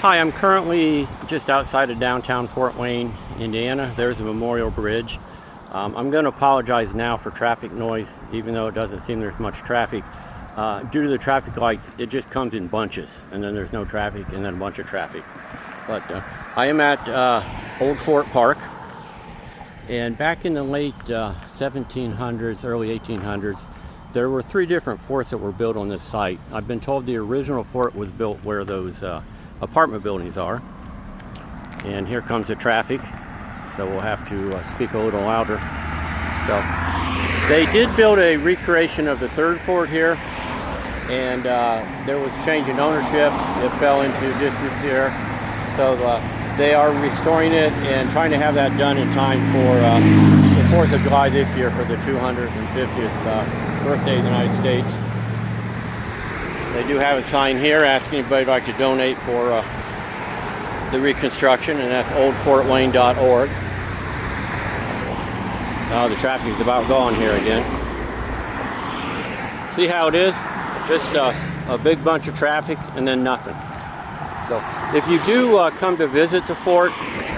Hi, I'm currently just outside of downtown Fort Wayne, Indiana. There's a Memorial Bridge. I'm going to apologize now for traffic noise, even though it doesn't seem there's much traffic. Due to the traffic lights, it just comes in bunches, and then there's no traffic, and then a bunch of traffic. But I am at Old Fort Park, and back in the late 1700s, early 1800s, there were three different forts that were built on this site. I've been told the original fort was built where those apartment buildings are. And here comes the traffic, so we'll have to speak a little louder. So they did build a recreation of the third fort here, and there was change in ownership. It fell into disrepair, so they are restoring it and trying to have that done in time for the 4th of July this year, for the 250th birthday of the United States. They do have a sign here asking if anybody would like to donate for the reconstruction, and that's oldfortwayne.org. The traffic is about gone here again. See how it is? Just a big bunch of traffic and then nothing. So if you do come to visit the fort,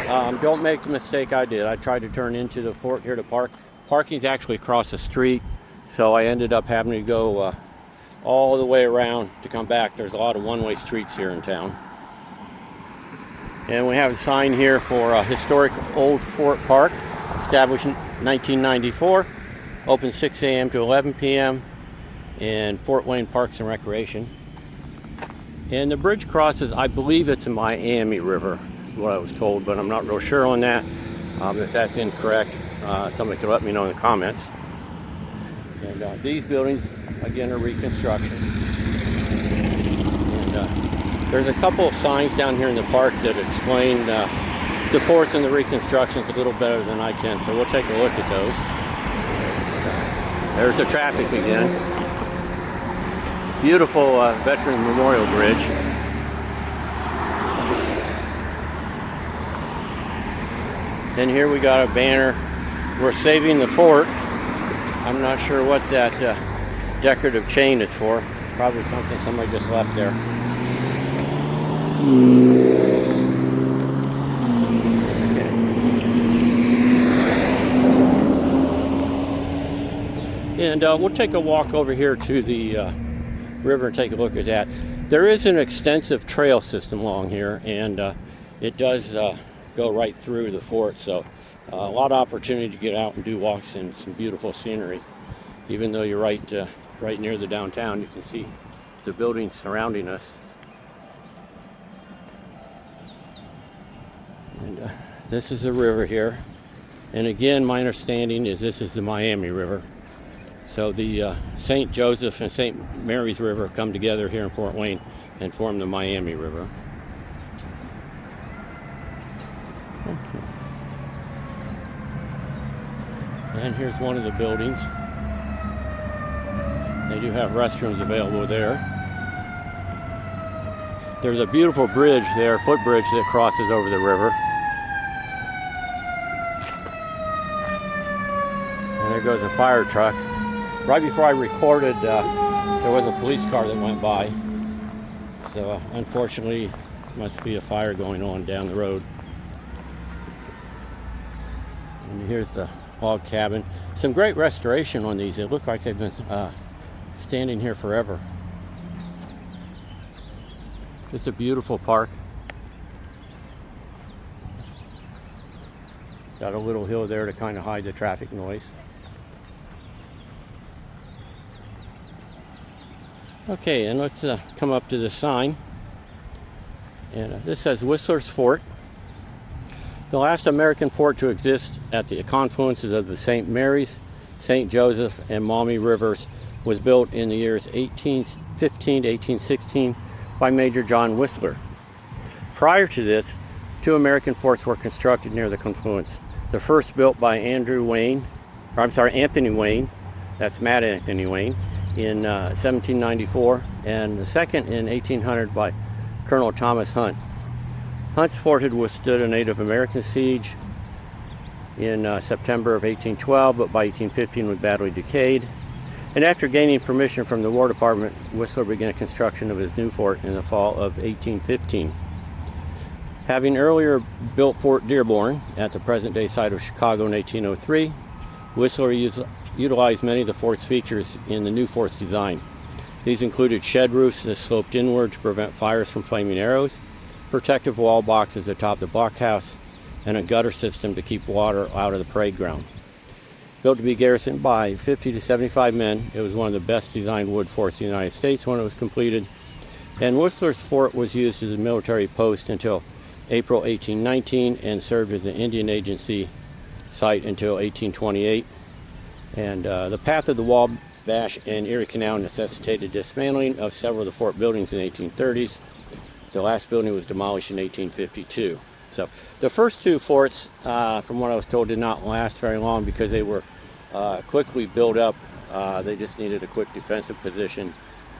don't make the mistake I did. I tried to turn into the fort here to park. Parking's actually across the street, so I ended up having to go all the way around to come back. There's a lot of one-way streets here in town. And we have a sign here for historic Old Fort Park, established in 1994, open 6 a.m. to 11 p.m. in Fort Wayne Parks and Recreation. And the bridge crosses, I believe it's the Miami River, is what I was told, but I'm not real sure on that. If that's incorrect, somebody could let me know in the comments. And these buildings, again, are reconstructions. And there's a couple of signs down here in the park that explain the forts and the reconstructions a little better than I can, so we'll take a look at those. There's the traffic again. Beautiful Veterans Memorial Bridge. Then here we got a banner, "We're saving the fort." I'm not sure what that decorative chain is for. Probably something somebody just left there. And we'll take a walk over here to the river and take a look at that. There is an extensive trail system along here, and it does go right through the fort, so a lot of opportunity to get out and do walks in some beautiful scenery. Even though you're right near the downtown, you can see the buildings surrounding us. And this is the river here. And again, my understanding is this is the Miami River. So the St. Joseph and St. Mary's River come together here in Fort Wayne and form the Miami River. Okay. And here's one of the buildings. They do have restrooms available there. There's a beautiful bridge there, footbridge, that crosses over the river. And there goes a fire truck. Right before I recorded, there was a police car that went by. So unfortunately, must be a fire going on down the road. And here's the log cabin. Some great restoration on these. It looked like they've been standing here forever. Just a beautiful park. Got a little hill there to kind of hide the traffic noise. Okay, and let's come up to the sign. And this says Whistler's Fort. The last American fort to exist at the confluences of the St. Mary's, St. Joseph, and Maumee Rivers was built in the years 1815 to 1816 by Major John Whistler. Prior to this, 2 American forts were constructed near the confluence. The first built by Anthony Wayne, that's Matt Anthony Wayne, in 1794, and the second in 1800 by Colonel Thomas Hunt. Hunt's fort had withstood a Native American siege in September of 1812, but by 1815 was badly decayed. And after gaining permission from the War Department, Whistler began construction of his new fort in the fall of 1815. Having earlier built Fort Dearborn at the present-day site of Chicago in 1803, Whistler utilized many of the fort's features in the new fort's design. These included shed roofs that sloped inward to prevent fires from flaming arrows, protective wall boxes atop the blockhouse, and a gutter system to keep water out of the parade ground. Built to be garrisoned by 50 to 75 men, it was one of the best designed wood forts in the United States when it was completed. And Whistler's fort was used as a military post until April 1819 and served as an Indian Agency site until 1828. And the path of the Wabash and Erie Canal necessitated dismantling of several of the fort buildings in the 1830s. The last building was demolished in 1852. So the first two forts, from what I was told, did not last very long because they were quickly built up. They just needed a quick defensive position.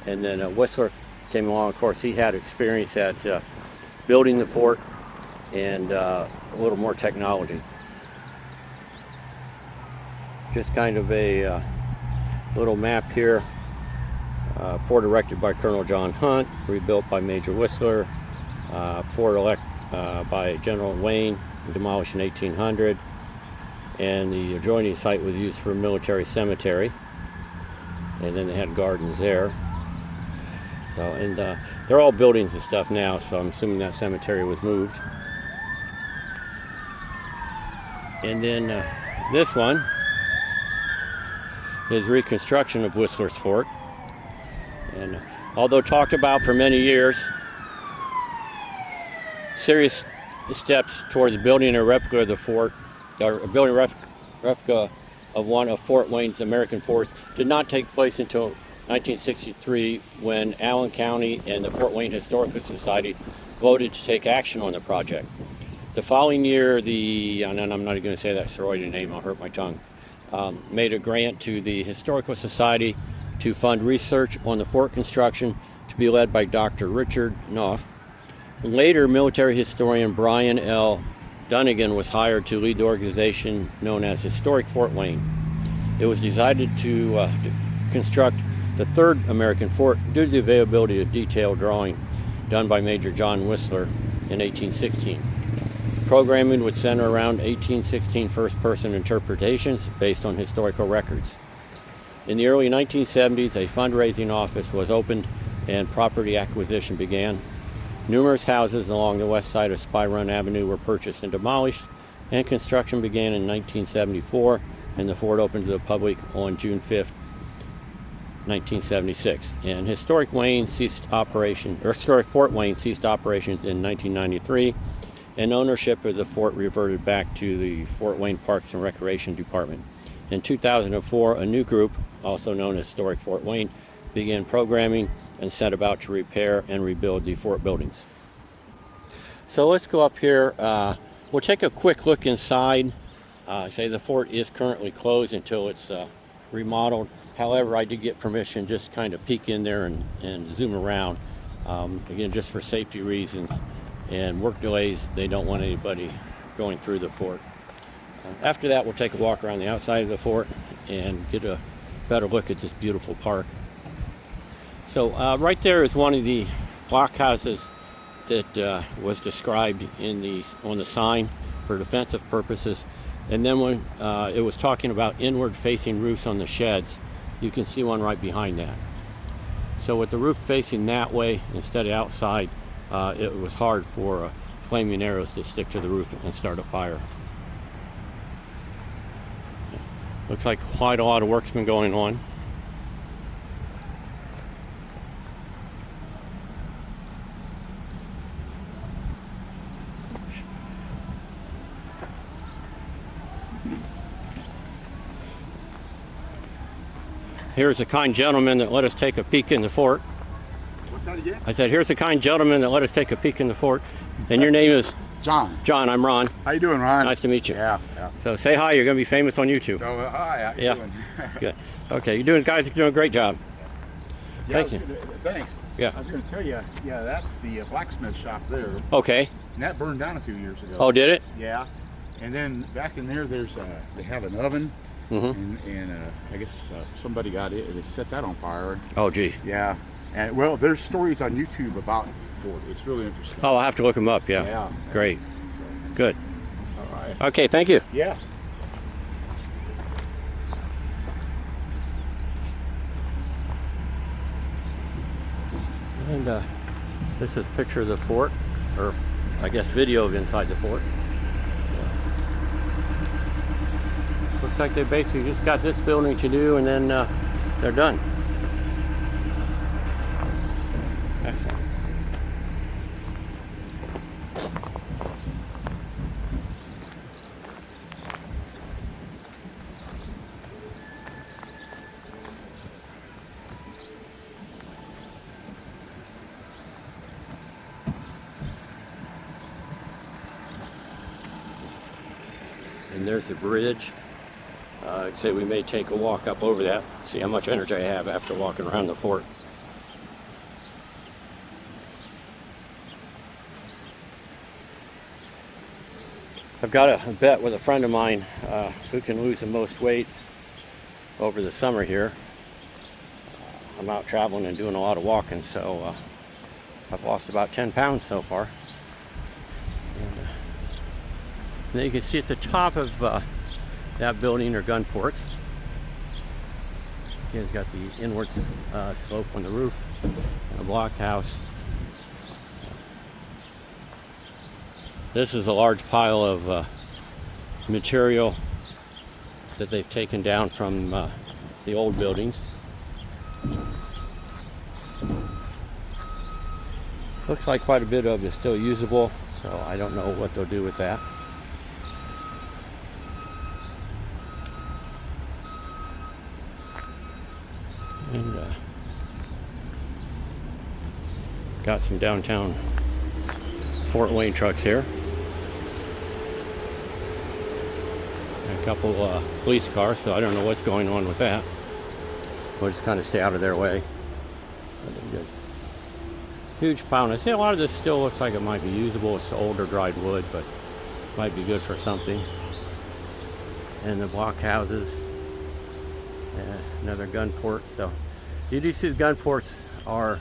And then Whistler came along. Of course, he had experience at building the fort and a little more technology. Just kind of a little map here. Fort erected by Colonel John Hunt, rebuilt by Major Whistler. Fort by General Wayne, demolished in 1800. And the adjoining site was used for a military cemetery. And then they had gardens there. So, and they're all buildings and stuff now, so I'm assuming that cemetery was moved. And then this one is reconstruction of Whistler's fort. And although talked about for many years, serious steps towards building a replica of the fort, or building a replica of one of Fort Wayne's American forts, did not take place until 1963, when Allen County and the Fort Wayne Historical Society voted to take action on the project. The following year, and I'm not going to say that sorority name, I'll hurt my tongue, made a grant to the Historical Society to fund research on the fort construction to be led by Dr. Richard Knopf. Later, military historian Brian L. Dunnigan was hired to lead the organization known as Historic Fort Wayne. It was decided to construct the third American fort due to the availability of detailed drawing done by Major John Whistler in 1816. Programming would center around 1816 first-person interpretations based on historical records. In the early 1970s, a fundraising office was opened and property acquisition began. Numerous houses along the west side of Spy Run Avenue were purchased and demolished, and construction began in 1974, and the fort opened to the public on June 5th, 1976. And Historic Fort Wayne ceased operations in 1993, and ownership of the fort reverted back to the Fort Wayne Parks and Recreation Department. In 2004, a new group, also known as Historic Fort Wayne, began programming and set about to repair and rebuild the fort buildings. So let's go up here. We'll take a quick look inside. Say the fort is currently closed until it's remodeled. However, I did get permission just kind of peek in there and zoom around. Again, just for safety reasons and work delays, they don't want anybody going through the fort. After that, we'll take a walk around the outside of the fort and get a better look at this beautiful park. So right there is one of the blockhouses that was described on the sign for defensive purposes. And then when it was talking about inward facing roofs on the sheds, you can see one right behind that. So with the roof facing that way instead of outside, it was hard for flaming arrows to stick to the roof and start a fire. Looks like quite a lot of work's been going on. Here's a kind gentleman that let us take a peek in the fort. What's that again? I said, here's a kind gentleman that let us take a peek in the fort. And your name is? John. John, I'm Ron. How you doing, Ron? Nice to meet you. Yeah. So say hi, you're going to be famous on YouTube. So, hi, how you doing? Good. Okay, guys are doing a great job. Yeah, Thank you. Thanks. Yeah. I was going to tell you, that's the blacksmith shop there. Okay. And that burned down a few years ago. Oh, did it? Yeah. And then back in there, they have an oven. Mm-hmm. And I guess somebody got it. They set that on fire. Oh, gee. Yeah. And well, there's stories on YouTube about the fort. It's really interesting. Oh, I'll have to look them up. Yeah. Yeah. Great. So, Good. all right. Okay. Thank you. Yeah. And this is a picture of the fort, or I guess video of inside the fort. Looks like they basically just got this building to do, and then they're done. Excellent. And there's the bridge. I'd say we may take a walk up over that, see how much energy I have after walking around the fort. I've got a bet with a friend of mine who can lose the most weight over the summer here. I'm out traveling and doing a lot of walking, so I've lost about 10 pounds so far. And then you can see at the top of that building are gun ports. Again, it's got the inward slope on the roof and a blockhouse. This is a large pile of material that they've taken down from the old buildings. Looks like quite a bit of it is still usable, so I don't know what they'll do with that. And got some downtown Fort Wayne trucks here. And a couple police cars, so I don't know what's going on with that. We'll just kind of stay out of their way. But they're good. Huge pile. I see a lot of this still looks like it might be usable. It's older dried wood, but might be good for something. And the blockhouses. Another gun port. So you do see the gun ports are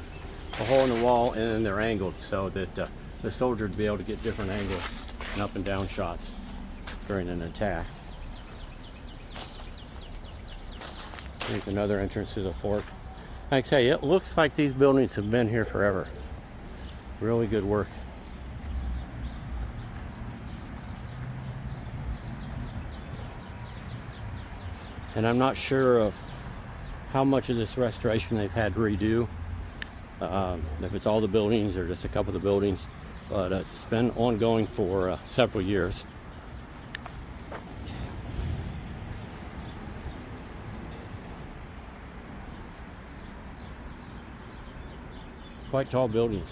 a hole in the wall, and then they're angled so that the soldier would be able to get different angles and up and down shots during an attack. Here's another entrance to the fort. Like I say, it looks like these buildings have been here forever. Really good work. And I'm not sure of how much of this restoration they've had to redo. If it's all the buildings or just a couple of the buildings. But it's been ongoing for several years. Quite tall buildings.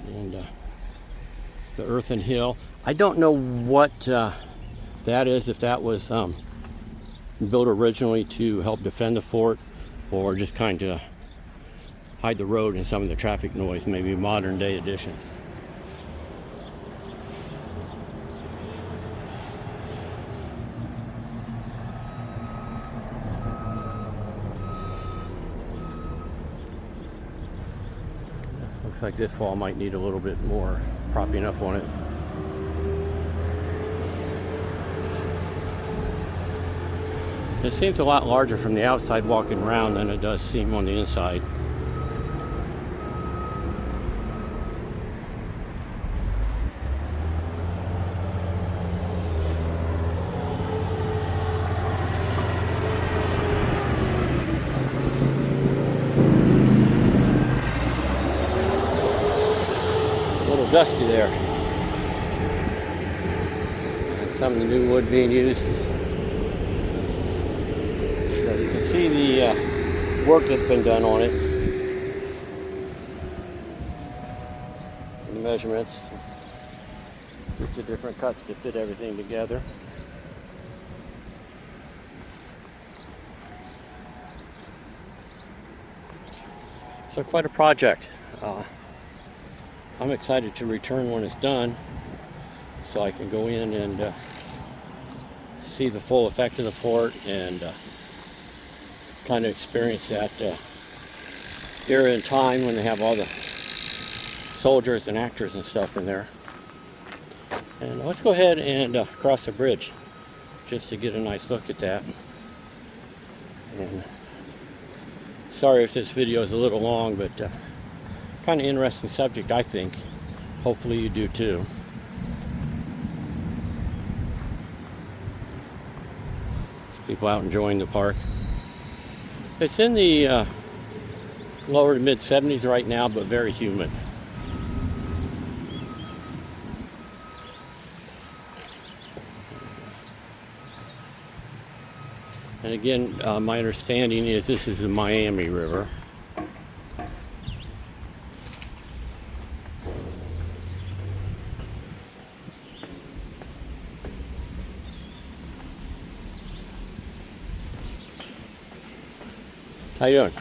And the earthen hill. I don't know what that is, if that was built originally to help defend the fort or just kind of hide the road and some of the traffic noise, maybe a modern day addition. Looks like this wall might need a little bit more propping up on it. It seems a lot larger from the outside walking around than it does seem on the inside. A little dusty there. And some of the new wood being used. You can see the work that's been done on it. And the measurements. Just the different cuts to fit everything together. So quite a project. I'm excited to return when it's done, so I can go in and see the full effect of the fort and kind of experience that era in time when they have all the soldiers and actors and stuff in there. And let's go ahead and cross the bridge just to get a nice look at that. And sorry if this video is a little long, but kind of interesting subject, I think. Hopefully you do too. There's people out enjoying the park. It's in the lower to mid 70s right now, but very humid. And again, my understanding is this is the Miami River. How you doing?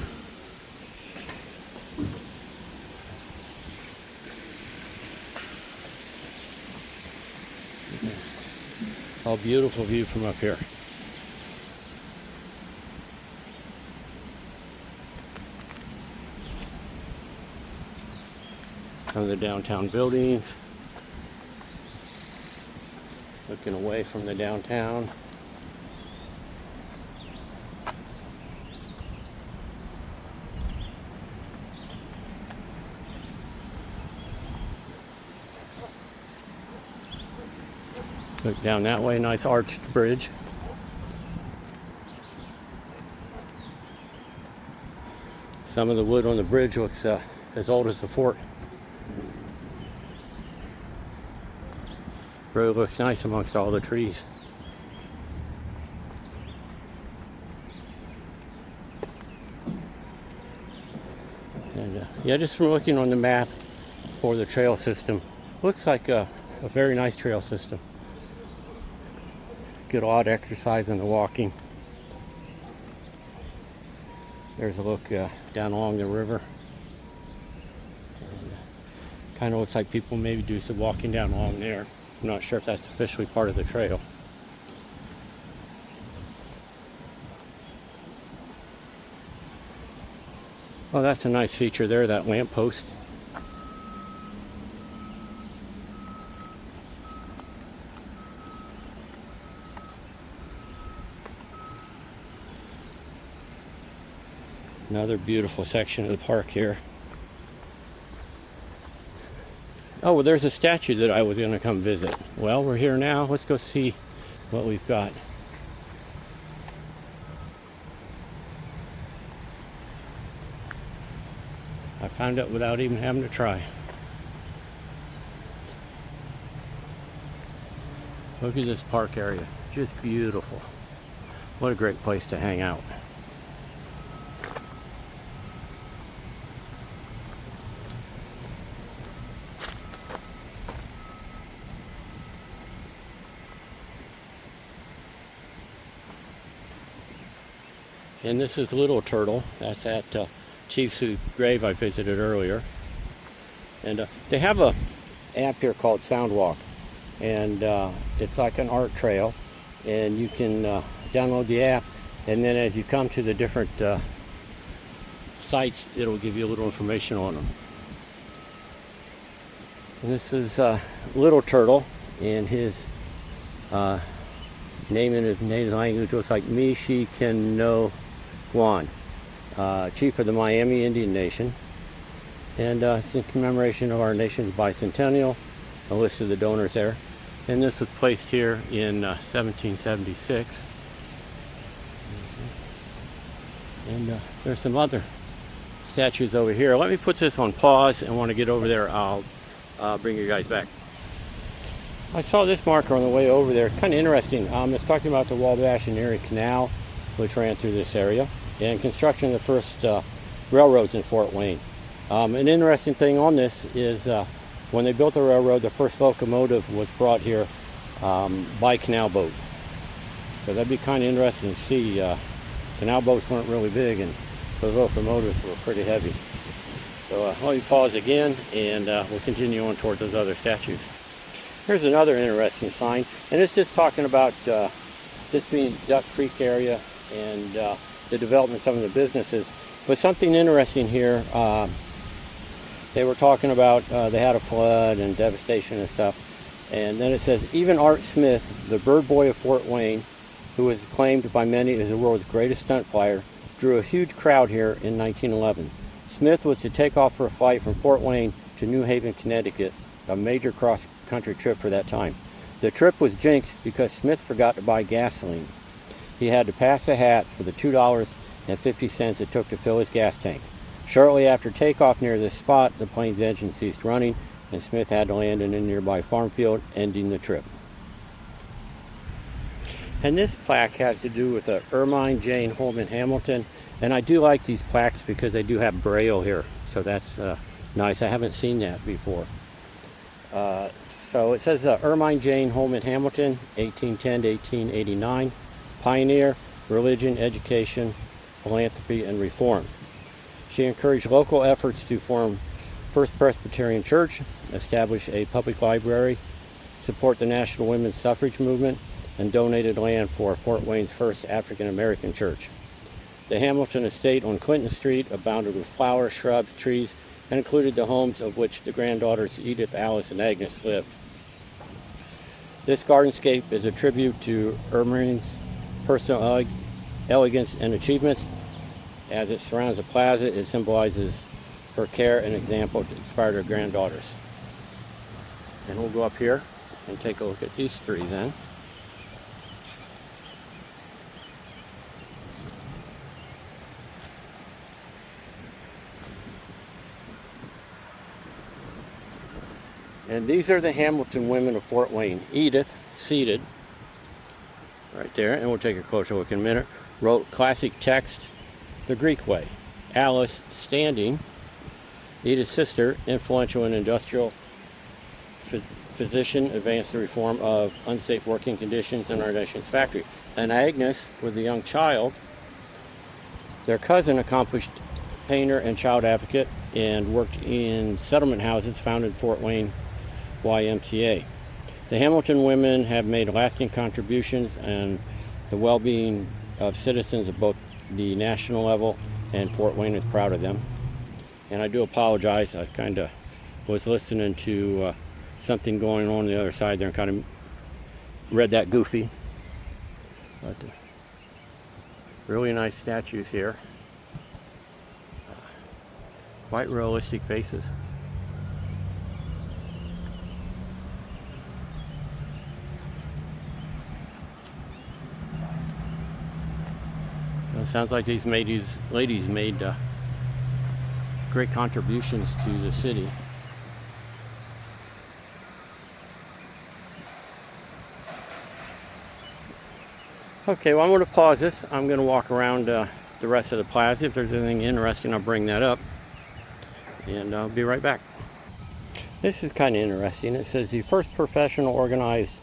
Oh, beautiful view from up here. Some of the downtown buildings. Looking away from the downtown. Look down that way, nice arched bridge. Some of the wood on the bridge looks as old as the fort. Really looks nice amongst all the trees. And yeah, just from looking on the map for the trail system, looks like a very nice trail system. Good odd exercise in the walking. There's a look down along the river. Kind of looks like people maybe do some walking down along there. I'm not sure if that's officially part of the trail. Well, that's a nice feature there, that lamppost. Another beautiful section of the park here. Oh, well, there's a statue that I was going to come visit. Well, we're here now. Let's go see what we've got. I found it without even having to try. Look at this park area. Just beautiful. What a great place to hang out. And this is Little Turtle. That's at Chief's grave I visited earlier. And they have a app here called Soundwalk. And it's like an art trail. And you can download the app. And then as you come to the different sites, it'll give you a little information on them. And this is Little Turtle. And his name in his native language looks like Michikenno Guan, chief of the Miami Indian Nation, and it's in commemoration of our nation's bicentennial. A list of the donors there, and this was placed here in 1776. And there's some other statues over here. Let me put this on pause, and when I get over there, I'll bring you guys back. I saw this marker on the way over there. It's kind of interesting. It's talking about the Wabash and Erie Canal, which ran through this area, and construction of the first railroads in Fort Wayne. An interesting thing on this is when they built the railroad, the first locomotive was brought here by canal boat. So that'd be kind of interesting to see. Canal boats weren't really big, and those locomotives were pretty heavy. So let me pause again, and we'll continue on towards those other statues. Here's another interesting sign, and it's just talking about this being Duck Creek area and the development of some of the businesses. But something interesting here, they were talking about they had a flood and devastation and stuff. And then it says, even Art Smith, the bird boy of Fort Wayne, who is claimed by many as the world's greatest stunt flyer, drew a huge crowd here in 1911. Smith was to take off for a flight from Fort Wayne to New Haven, Connecticut, a major cross-country trip for that time. The trip was jinxed because Smith forgot to buy gasoline. He had to pass a hat for the $2.50 it took to fill his gas tank. Shortly after takeoff near this spot, the plane's engine ceased running, and Smith had to land in a nearby farm field, ending the trip. And this plaque has to do with Ermine Jane Holman Hamilton. And I do like these plaques because they do have Braille here. So that's nice. I haven't seen that before. So it says Ermine Jane Holman Hamilton, 1810 to 1889. Pioneer, religion, education, philanthropy, and reform. She encouraged local efforts to form First Presbyterian Church, establish a public library, support the national women's suffrage movement, and donated land for Fort Wayne's first African American church. The Hamilton estate on Clinton Street abounded with flowers, shrubs, trees, and included the homes of which the granddaughters Edith, Alice, and Agnes lived. This gardenscape is a tribute to Ermine's personal elegance and achievements. As it surrounds the plaza, it symbolizes her care and example to inspire her granddaughters. And we'll go up here and take a look at these three then. And these are the Hamilton women of Fort Wayne. Edith, seated right there, and we'll take a closer look in a minute, wrote classic text the Greek way. Alice, standing, Edith's sister, influential and industrial physician, advanced the reform of unsafe working conditions in our nation's factory. And Agnes, with a young child, their cousin, accomplished painter and child advocate, and worked in settlement houses founded Fort Wayne YMCA. The Hamilton women have made lasting contributions and the well-being of citizens of both the national level, and Fort Wayne is proud of them. And I do apologize, I kind of was listening to something going on the other side there and kind of read that goofy. But really nice statues here. Quite realistic faces. So it sounds like these ladies made great contributions to the city. Okay, well, I'm going to pause this. I'm going to walk around the rest of the plaza. If there's anything interesting, I'll bring that up. And I'll be right back. This is kind of interesting. It says the first professional organized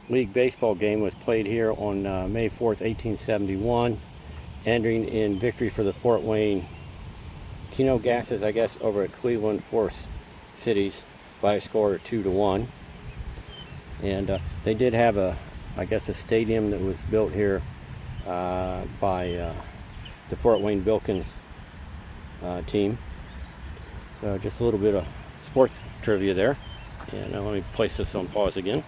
league baseball game was played here on May 4th, 1871, ending in victory for the Fort Wayne Keno Gases, I guess, over at Cleveland Force Cities by a score of 2-1. And they did have a stadium that was built here by the Fort Wayne Bilkins team. So just a little bit of sports trivia there. And let me place this on pause again.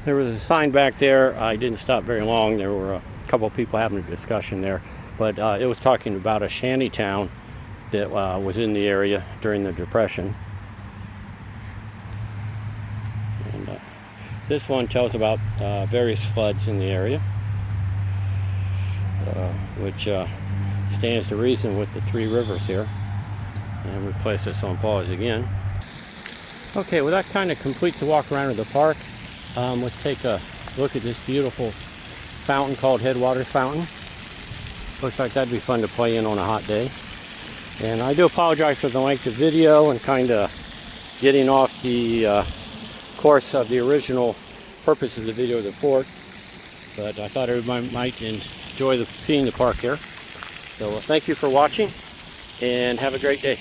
There was a sign back there. I didn't stop very long. There were a couple of people having a discussion there, but it was talking about a shanty town that was in the area during the Depression. And this one tells about various floods in the area, which stands to reason with the three rivers here. And we place this on pause again. Okay, well, that kind of completes the walk around of the park. Let's take a look at this beautiful fountain called Headwaters Fountain. Looks like that'd be fun to play in on a hot day. And I do apologize for the length of video and kind of getting off the course of the original purpose of the video of the fort. But I thought everybody might enjoy seeing the park here. So thank you for watching and have a great day.